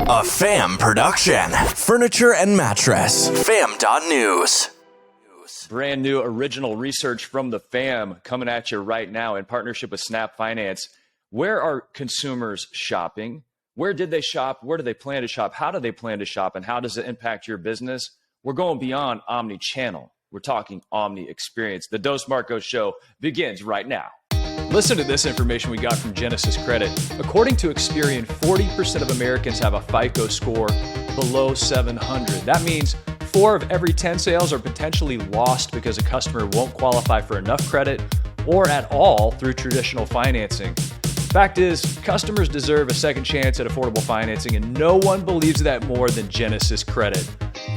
A FAM production. Furniture and mattress. FAM.news. Brand new original research from the FAM coming at you right now in partnership with Snap Finance. Where are consumers shopping? Where did they shop? Where do they plan to shop? How do they plan to shop? And how does it impact your business? We're going beyond Omnichannel. We're talking Omni Experience. The Dos Marcos Show begins right now. Listen to this information we got from Genesis Credit. According to Experian, 40% of Americans have a FICO score below 700. That means 4 of every 10 sales are potentially lost because a customer won't qualify for enough credit or at all through traditional financing. Fact is, customers deserve a second chance at affordable financing, and no one believes that more than Genesis Credit.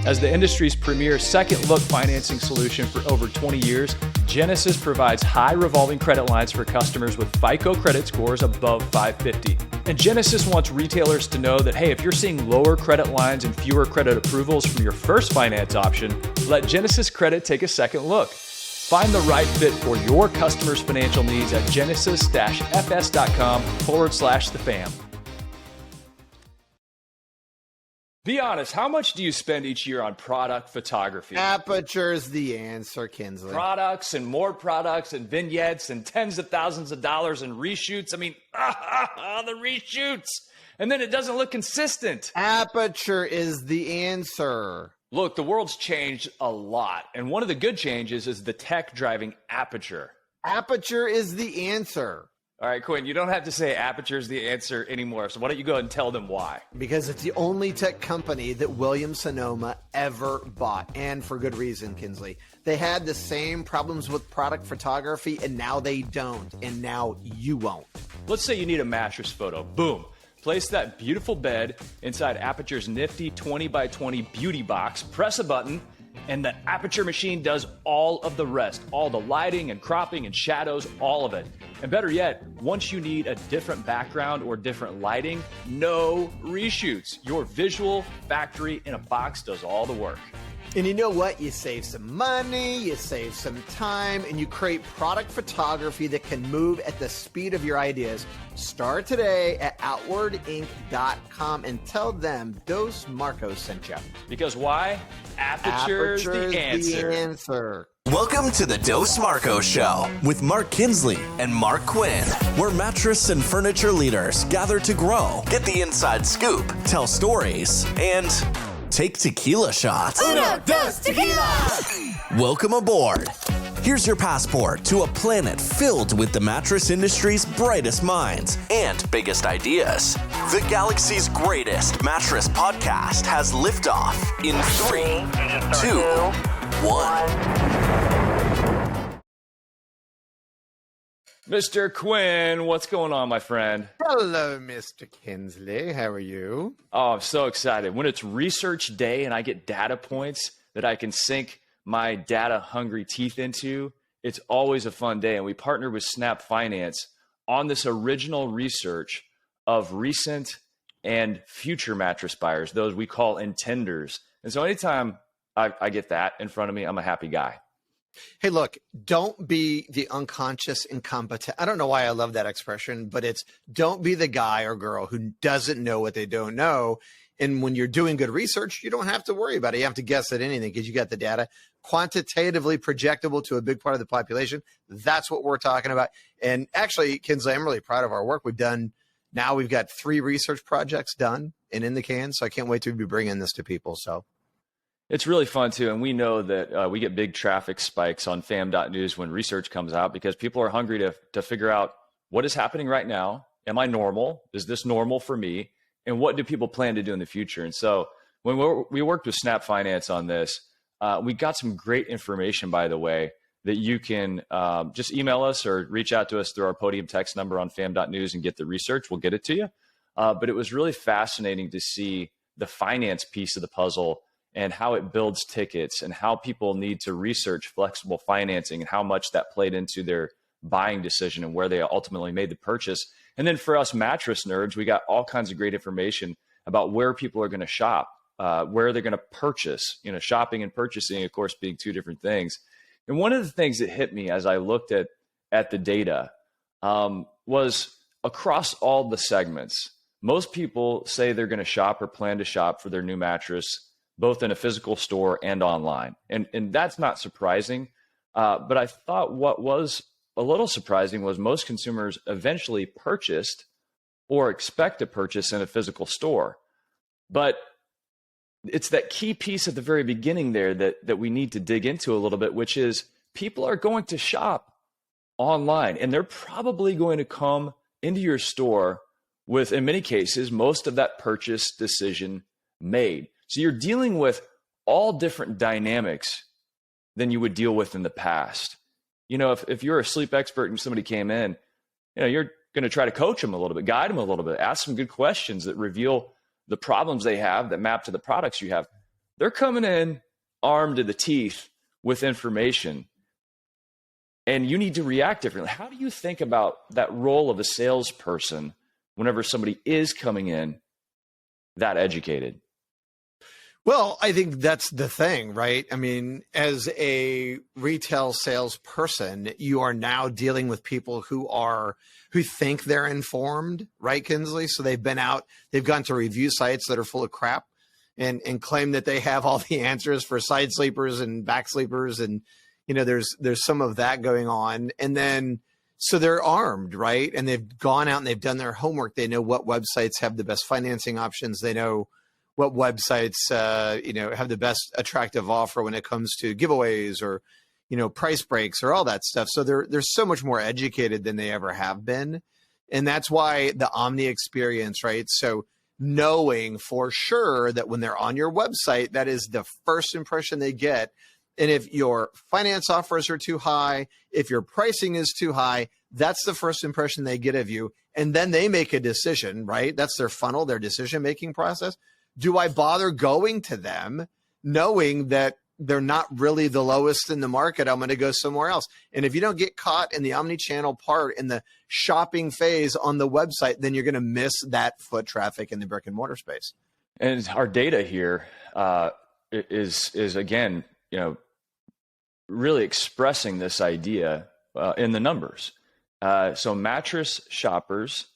As the industry's premier second-look financing solution for over 20 years, Genesis provides high revolving credit lines for customers with FICO credit scores above 550. And Genesis wants retailers to know that, hey, if you're seeing lower credit lines and fewer credit approvals from your first finance option, let Genesis Credit take a second look. Find the right fit for your customers' financial needs at genesis-fs.com/thefam. Be honest, how much do you spend each year on product photography? Aperture's the answer, Kinsley. Products and more products and vignettes and tens of thousands of dollars in reshoots. I mean, the reshoots. And then it doesn't look consistent. Aperture is the answer. Look, the world's changed a lot. And one of the good changes is the tech driving Aperture. Aperture is the answer. All right, Quinn, you don't have to say Aperture is the answer anymore. So why don't you go ahead and tell them why? Because it's the only tech company that Williams-Sonoma ever bought. And for good reason, Kinsley. They had the same problems with product photography, and now they don't. And now you won't. Let's say you need a mattress photo. Boom. Place that beautiful bed inside Aperture's nifty 20 by 20 beauty box. Press a button, and the Aperture machine does all of the rest. All the lighting and cropping and shadows, all of it. And better yet, once you need a different background or different lighting, no reshoots. Your visual factory in a box does all the work. And you know what? You save some money, you save some time, and you create product photography that can move at the speed of your ideas. Start today at outwardinc.com and tell them Dos Marcos sent you. Because why? Aperture's the answer. Welcome to the Dos Marcos Show with Mark Kinsley and Mark Quinn, where mattress and furniture leaders gather to grow, get the inside scoop, tell stories, and take tequila shots. Uno, dos, tequila! Welcome aboard. Here's your passport to a planet filled with the mattress industry's brightest minds and biggest ideas. The galaxy's greatest mattress podcast has liftoff in 3, 2, 1. Mr. Quinn, what's going on, my friend? Hello, Mr. Kinsley. How are you? Oh, I'm so excited. When it's research day and I get data points that I can sink my data-hungry teeth into, it's always a fun day. And we partnered with Snap Finance on this original research of recent and future mattress buyers, those we call intenders. And so anytime I get that in front of me, I'm a happy guy. Hey, look, don't be the unconscious incompetent. I don't know why I love that expression, but it's don't be the guy or girl who doesn't know what they don't know. And when you're doing good research, you don't have to worry about it. You have to guess at anything because you got the data quantitatively projectable to a big part of the population. That's what we're talking about. And actually, Kinsley, I'm really proud of our work we've done. Now we've got 3 research projects done and in the can. So I can't wait to be bringing this to people. So it's really fun too. And we know that we get big traffic spikes on fam.news when research comes out because people are hungry to figure out what is happening right now. Am I normal? Is this normal for me? And what do people plan to do in the future? And so when we worked with Snap Finance on this, we got some great information, by the way, that you can just email us or reach out to us through our podium text number on fam.news and get the research. We'll get it to you. But it was really fascinating to see the finance piece of the puzzle and how it builds tickets and how people need to research flexible financing and how much that played into their buying decision and where they ultimately made the purchase. And then for us mattress nerds, we got all kinds of great information about where people are going to shop, where they're going to purchase, shopping and purchasing, of course, being 2 different things. And one of the things that hit me as I looked at the data was across all the segments, most people say they're going to shop or plan to shop for their new mattress, both in a physical store and online. And that's not surprising. But I thought what was a little surprising was most consumers eventually purchased or expect to purchase in a physical store. But it's that key piece at the very beginning there that we need to dig into a little bit, which is people are going to shop online and they're probably going to come into your store with, in many cases, most of that purchase decision made. So you're dealing with all different dynamics than you would deal with in the past. You know, if you're a sleep expert and somebody came in, you know, you're going to try to coach them a little bit, guide them a little bit, ask some good questions that reveal the problems they have that map to the products you have. They're coming in armed to the teeth with information, and you need to react differently. How do you think about that role of a salesperson whenever somebody is coming in that educated? Well, I think that's the thing, right? I mean, as a retail salesperson, you are now dealing with people who think they're informed, right, Kinsley? So they've been out, they've gone to review sites that are full of crap and claim that they have all the answers for side sleepers and back sleepers. And, you know, there's some of that going on. And then, so they're armed, right? And they've gone out and they've done their homework. They know what websites have the best financing options. They know what websites, have the best attractive offer when it comes to giveaways or, price breaks or all that stuff. So they're so much more educated than they ever have been. And that's why the Omni experience, right? So knowing for sure that when they're on your website, that is the first impression they get. And if your finance offers are too high, if your pricing is too high, that's the first impression they get of you. And then they make a decision, right? That's their funnel, their decision-making process. Do I bother going to them knowing that they're not really the lowest in the market? I'm going to go somewhere else. And if you don't get caught in the omni-channel part in the shopping phase on the website, then you're going to miss that foot traffic in the brick and mortar space. And our data here is again, really expressing this idea in the numbers. So mattress shoppers,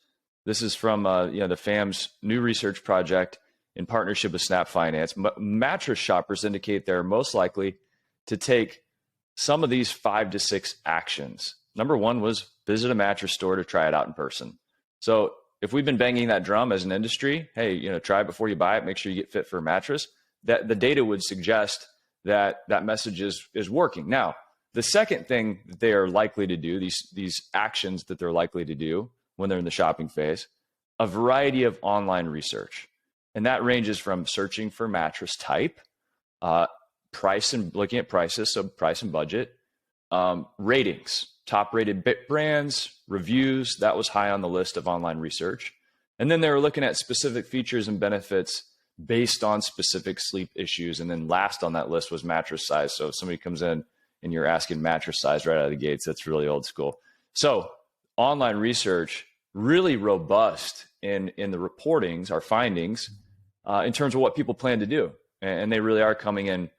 this is from the FAM's new research project in partnership with Snap Finance. Mattress shoppers indicate they're most likely to take some of these 5 to 6 actions. Number one was visit a mattress store to try it out in person. So if we've been banging that drum as an industry, hey, try it before you buy it, make sure you get fit for a mattress, that the data would suggest that that message is working. Now, the second thing that they are likely to do, these actions that they're likely to do when they're in the shopping phase, a variety of online research. And that ranges from searching for mattress type, price and looking at prices, so price and budget, ratings, top rated brands, reviews. That was high on the list of online research. And then they were looking at specific features and benefits based on specific sleep issues. And then last on that list was mattress size. So if somebody comes in and you're asking mattress size right out of the gates, that's really old school. So online research, really robust in the reportings, our findings, in terms of what people plan to do. And they really are coming in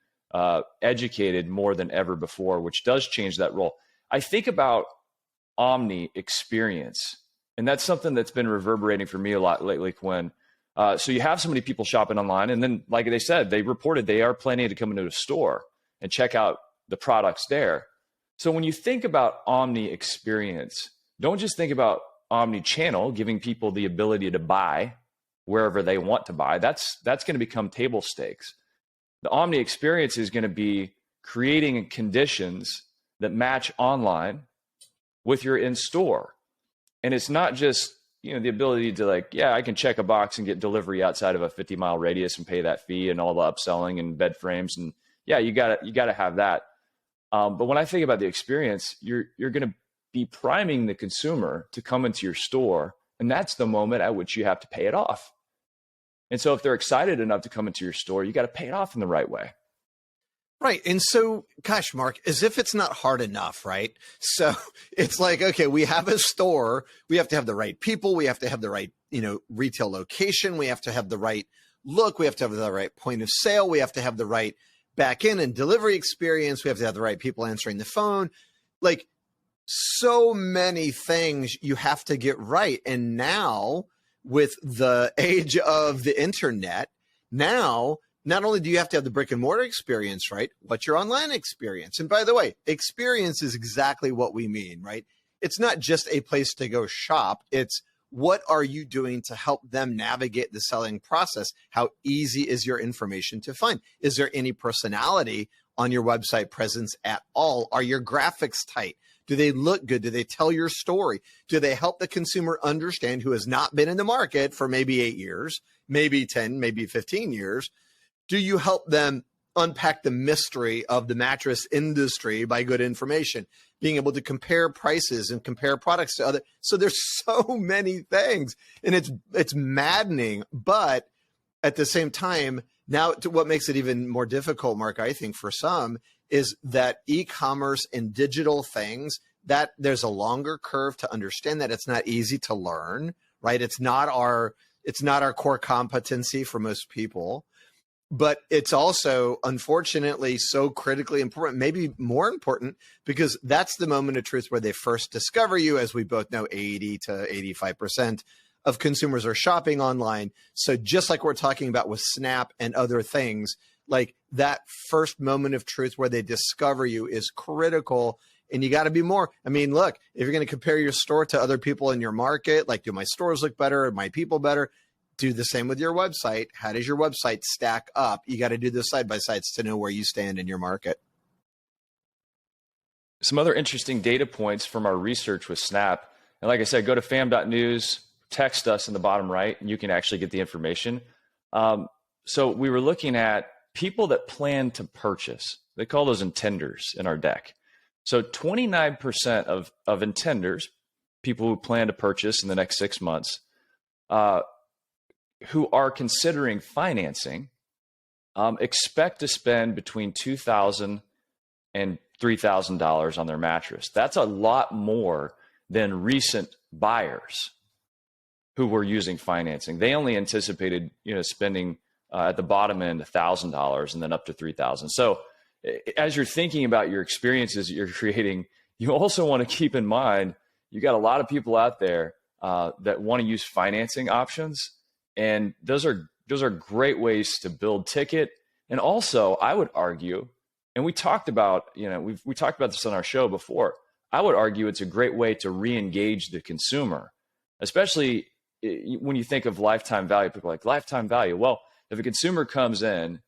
educated more than ever before, which does change that role. I think about Omni experience, and that's something that's been reverberating for me a lot lately, Quinn. So you have so many people shopping online, and then, like they said, they reported they are planning to come into a store and check out the products there. So when you think about Omni experience, don't just think about Omnichannel, giving people the ability to buy wherever they want to buy. That's going to become table stakes. The Omni experience is going to be creating conditions that match online with your in-store. And it's not just, the ability to I can check a box and get delivery outside of a 50-mile radius and pay that fee and all the upselling and bed frames. And you got to have that. But when I think about the experience, you're going to be priming the consumer to come into your store. And that's the moment at which you have to pay it off. And so if they're excited enough to come into your store, you got to pay it off in the right way. Right. And so, gosh, Mark, as if it's not hard enough, right? So it's like, okay, we have a store. We have to have the right people. We have to have the right, retail location. We have to have the right look. We have to have the right point of sale. We have to have the right back end and delivery experience. We have to have the right people answering the phone. So many things you have to get right. And now with the age of the internet, now not only do you have to have the brick and mortar experience, right? What's your online experience? And by the way, experience is exactly what we mean, right? It's not just a place to go shop. It's what are you doing to help them navigate the selling process? How easy is your information to find? Is there any personality on your website presence at all? Are your graphics tight? Do they look good? Do they tell your story? Do they help the consumer understand, who has not been in the market for maybe 8 years, maybe 10, maybe 15 years? Do you help them unpack the mystery of the mattress industry by good information, being able to compare prices and compare products to other? So there's so many things, and it's maddening. But at the same time, now what makes it even more difficult, Mark, I think for some, is that e-commerce and digital things, that there's a longer curve to understand, that it's not easy to learn, right? It's not our core competency for most people. But it's also, unfortunately, so critically important, maybe more important, because that's the moment of truth where they first discover you. As we both know, 80 to 85% of consumers are shopping online. So just like we're talking about with Snap and other things, like that first moment of truth where they discover you is critical. And you got to be more. I mean, look, if you're going to compare your store to other people in your market, like, do my stores look better? Are my people better? Do the same with your website. How does your website stack up? You got to do the side-by-sides to know where you stand in your market. Some other interesting data points from our research with Snap. And like I said, go to fam.news, text us in the bottom right, and you can actually get the information. So we were looking at people that plan to purchase. They call those intenders in our deck. So 29% of intenders, people who plan to purchase in the next 6 months, who are considering financing, expect to spend between $2,000 and $3,000 on their mattress. That's a lot more than recent buyers who were using financing. They only anticipated, spending at the bottom end $1,000 and then up to $3,000. So as you're thinking about your experiences that you're creating, you also want to keep in mind you got a lot of people out there that want to use financing options. And those are great ways to build ticket. And also, I would argue, and we talked about, we talked about this on our show before, I would argue it's a great way to re-engage the consumer, especially when you think of lifetime value. People are like, lifetime value. Well, if a consumer comes in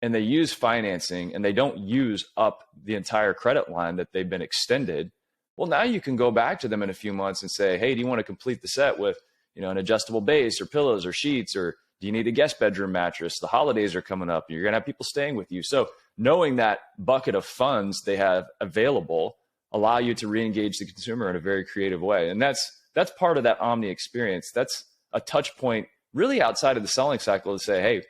and they use financing and they don't use up the entire credit line that they've been extended, well, now you can go back to them in a few months and say, hey, do you want to complete the set with an adjustable base or pillows or sheets, or do you need a guest bedroom mattress? The holidays are coming up. You're going to have people staying with you. So knowing that bucket of funds they have available allow you to re-engage the consumer in a very creative way. And that's part of that omni experience. That's a touch point really outside of the selling cycle to say, hey,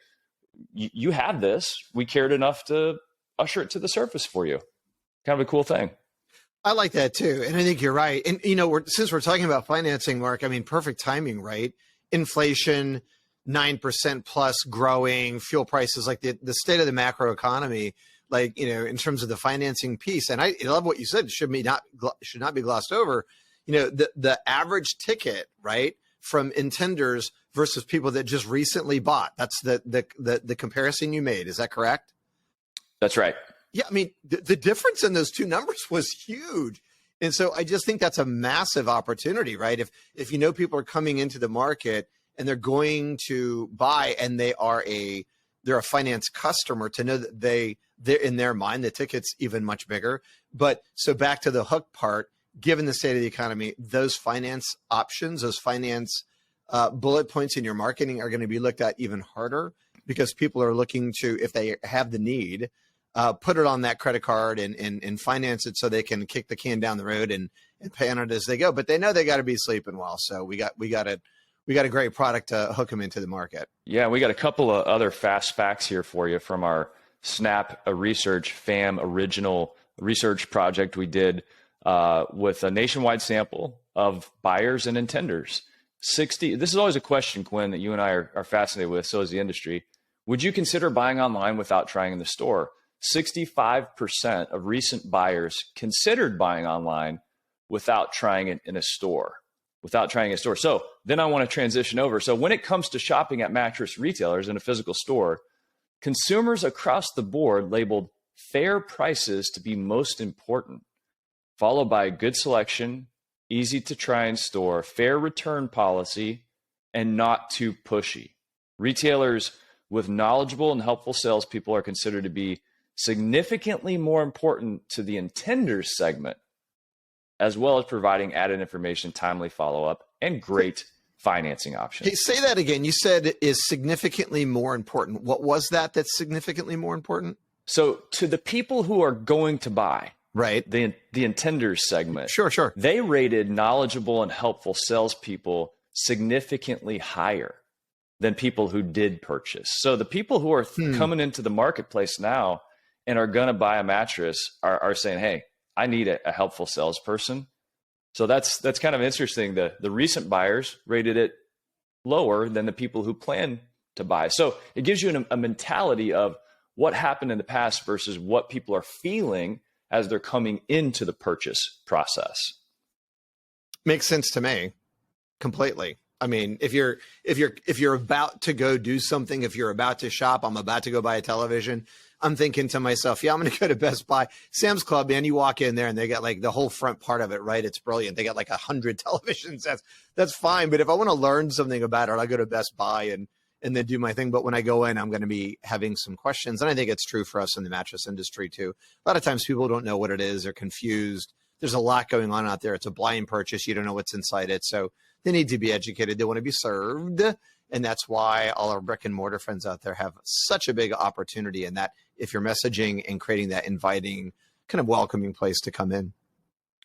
you have this. We cared enough to usher it to the surface for you. Kind of a cool thing. I like that too. And I think you're right. And, since we're talking about financing, Mark, I mean, perfect timing, right? Inflation, 9% plus growing, fuel prices, like the state of the macro economy, like, in terms of the financing piece. And I love what you said, should not be glossed over. The average ticket, right, from intenders versus people that just recently bought. That's the comparison you made. Is that correct? That's right. Yeah, I mean, the difference in those two numbers was huge. And so I just think that's a massive opportunity, right? If people are coming into the market and they're going to buy and they're a finance customer, to know that they're in their mind, the ticket's even much bigger. But so back to the hook part, given the state of the economy, those finance options, those finance bullet points in your marketing are going to be looked at even harder, because people are looking to, if they have the need, put it on that credit card and finance it so they can kick the can down the road and pay on it as they go. But they know they got to be sleeping well. So we got a great product to hook them into the market. Yeah, we got a couple of other fast facts here for you from our Snap Research FAM original research project we did with a nationwide sample of buyers and intenders. This is always a question, Quinn, that you and I are fascinated with, so is the industry. Would you consider buying online without trying in the store? 65% of recent buyers considered buying online without trying it in a store. without trying a store. So then I want to transition over. So when it comes to shopping at mattress retailers in a physical store, consumers across the board labeled fair prices to be most important, followed by good selection, easy to try and store, fair return policy, and not too pushy. Retailers with knowledgeable and helpful salespeople are considered to be significantly more important to the intenders segment, as well as providing added information, timely follow-up, and great financing options. Hey, say that again. You said is significantly more important. What was that that's significantly more important? So to the people who are going to buy, right, the intenders segment, sure, they rated knowledgeable and helpful salespeople significantly higher than people who did purchase. So the people who are coming into the marketplace now and are going to buy a mattress are saying, hey, I need a helpful salesperson. So that's kind of interesting. The recent buyers rated it lower than the people who plan to buy. So it gives you a mentality of what happened in the past versus what people are feeling as they're coming into the purchase process. Makes sense to me completely. I mean, if you're about to go do something, if you're about to shop, I'm about to go buy a television, I'm thinking to myself, yeah, I'm going to go to Best Buy. Sam's Club, man, you walk in there and they got like the whole front part of it, right? It's brilliant. They got like 100 television sets. That's fine. But if I want to learn something about it, I'll go to Best Buy and then do my thing. But when I go in, I'm going to be having some questions. And I think it's true for us in the mattress industry too. A lot of times people don't know what it is. They're confused. There's a lot going on out there. It's a blind purchase. You don't know what's inside it. So they need to be educated. They want to be served. And that's why all our brick and mortar friends out there have such a big opportunity in that if you're messaging and creating that inviting, kind of welcoming place to come in.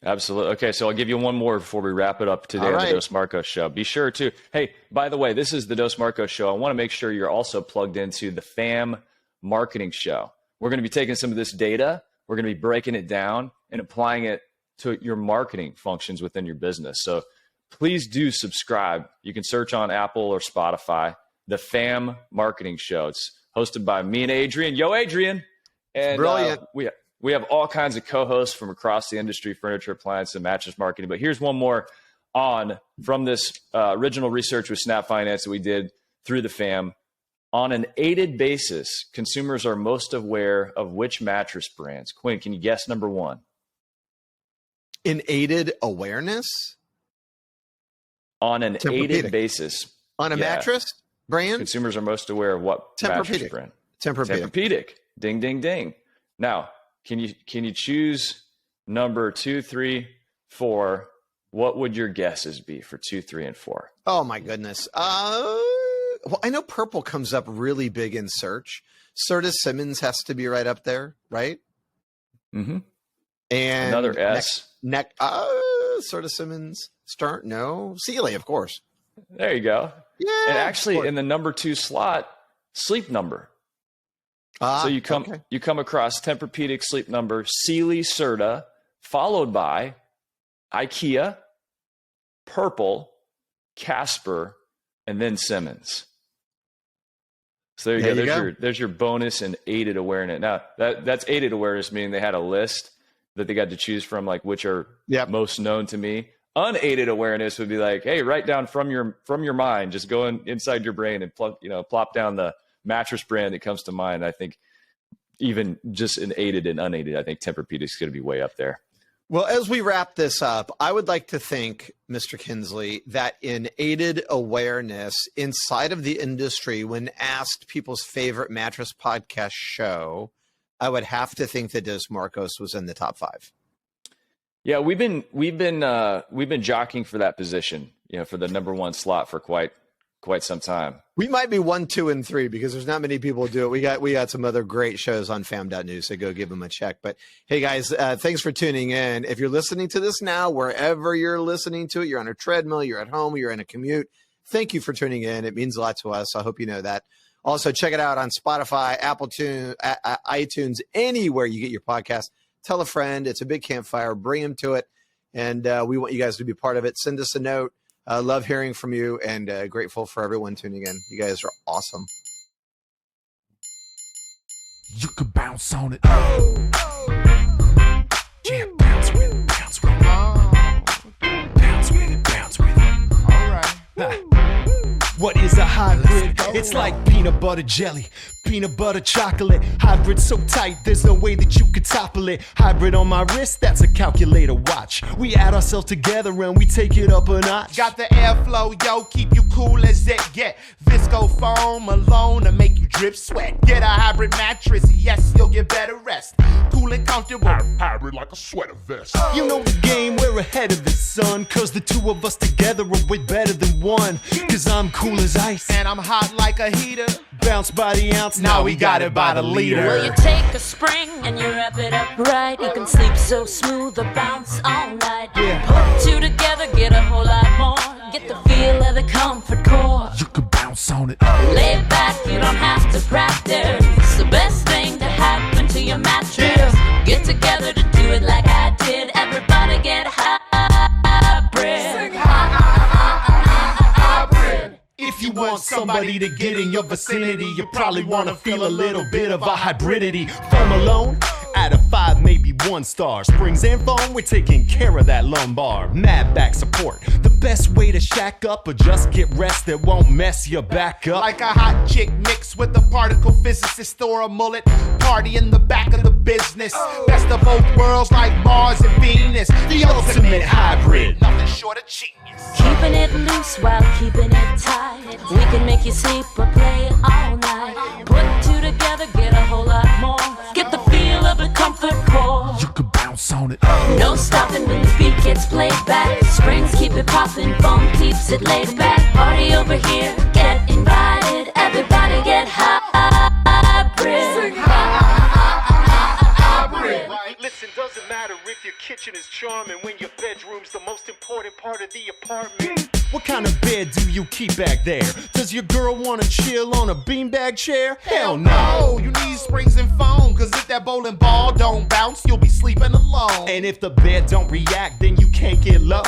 Absolutely. Okay, so I'll give you one more before we wrap it up today on the Dos Marcos Show. Be sure to, hey, by the way, this is the Dos Marcos Show. I want to make sure you're also plugged into the FAM Marketing Show. We're going to be taking some of this data, we're going to be breaking it down and applying it to your marketing functions within your business. So please do subscribe. You can search on Apple or Spotify, the FAM Marketing Show. It's hosted by me and Adrian. Yo, Adrian. And brilliant. We have all kinds of co-hosts from across the industry, furniture, appliance, and mattress marketing. But here's one more from this original research with Snap Finance that we did through the FAM. On an aided basis, consumers are most aware of which mattress brands. Quinn, can you guess number one? In aided awareness? On an aided basis. On a mattress brand? Consumers are most aware of what mattress brand? Tempur-Pedic. Ding, ding, ding. Now, can you choose number 2, 3, 4? What would your guesses be for 2, 3, and 4? Oh my goodness. Well, I know purple comes up really big in search. Serta Simmons has to be right up there, right? Mm-hmm. And another S. Serta Simmons. Start? No. Sealy, of course. There you go. Yeah. And actually, in the number 2 slot, Sleep Number. So you come across Tempur-Pedic, Sleep Number, Sealy, Serta, followed by IKEA, Purple, Casper, and then Simmons. So there you go. There's your bonus and aided awareness. Now that's aided awareness, meaning they had a list that they got to choose from, like which are most known to me. Unaided awareness would be like, hey, write down from your mind, just go inside your brain and plop down the mattress brand that comes to mind. I think even just in aided and unaided, I think Tempur-Pedic is going to be way up there. Well, as we wrap this up, I would like to think, Mr. Kinsley, that in aided awareness inside of the industry, when asked people's favorite mattress podcast show, I would have to think that Dos Marcos was in the top 5. Yeah, we've been jockeying for that position, for the number 1 slot for quite some time. We might be 1, 2, and 3 because there's not many people who do it. We got some other great shows on fam.news, so go give them a check. But hey guys, thanks for tuning in. If you're listening to this now, wherever you're listening to it, you're on a treadmill, you're at home, you're in a commute, thank you for tuning in. It means a lot to us. I hope you know that. Also, check it out on Spotify, Apple iTunes, anywhere you get your podcast. Tell a friend. It's a big campfire. Bring them to it. And we want you guys to be part of it. Send us a note. Love hearing from you and grateful for everyone tuning in. You guys are awesome. You can bounce on it. Yeah, bounce with it, bounce with it. Bounce with it, bounce with it. What is a hybrid? It's like peanut butter jelly, peanut butter chocolate. Hybrid so tight, there's no way that you could topple it. Hybrid on my wrist, that's a calculator watch. We add ourselves together and we take it up a notch. Got the airflow, yo, keep you cool as it get. Visco foam alone to make you drip sweat. Get a hybrid mattress, yes, you'll get better rest. Cool and comfortable. Hybrid like a sweater vest. You know the game, we're ahead of the sun. Cause the two of us together are way better than one. Cause I'm cool as ice And I'm hot like a heater. bounce by the ounce, now we got it by the liter. Well, you take a spring and you wrap it up right. You can sleep so smooth or bounce all night. Yeah. Put two together, get a whole lot more. Get the feel of the comfort core. You can bounce on it. Lay back, you don't have to practice. It's the best thing to happen to your mattress. Get together to do it like I did. Everybody get hybrid. If you want somebody to get in your vicinity, you probably want to feel a little bit of a hybridity. Foam alone, out of 5, maybe 1 star. Springs and foam, we're taking care of that lumbar. Mad back support, the best way to shack up or just get rest that won't mess your back up. Like a hot chick mixed with a particle physicist or a mullet. Party in the back of the business. Best of both worlds like Mars and Venus. The ultimate hybrid. Nothing short of genius. Keeping it loose while keeping it tight. We can make you sleep or play all night. Put two together, get a whole lot more. Get the feel of the comfort core. You can bounce on it. No stopping when the beat gets played back. Springs keep it popping, foam keeps it laid back. Party over here, get invited. Everybody get hybrid. Listen, doesn't matter if your kitchen is charming when your bedroom's the most important part of the apartment. What kind of bed do you keep back there? Does your girl wanna chill on a beanbag chair? Hell no! You need springs and foam, cause if that bowling ball don't bounce, you'll be sleeping alone. And if the bed don't react, then you can't get low.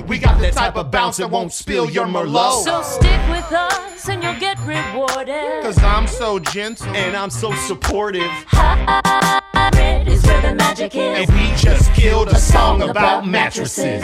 We got the type of bounce that won't spill your Merlot. So stick with us and you'll get rewarded. Cause I'm so gentle And I'm so supportive. Hybrid is where the magic is. And we just killed a song about mattresses.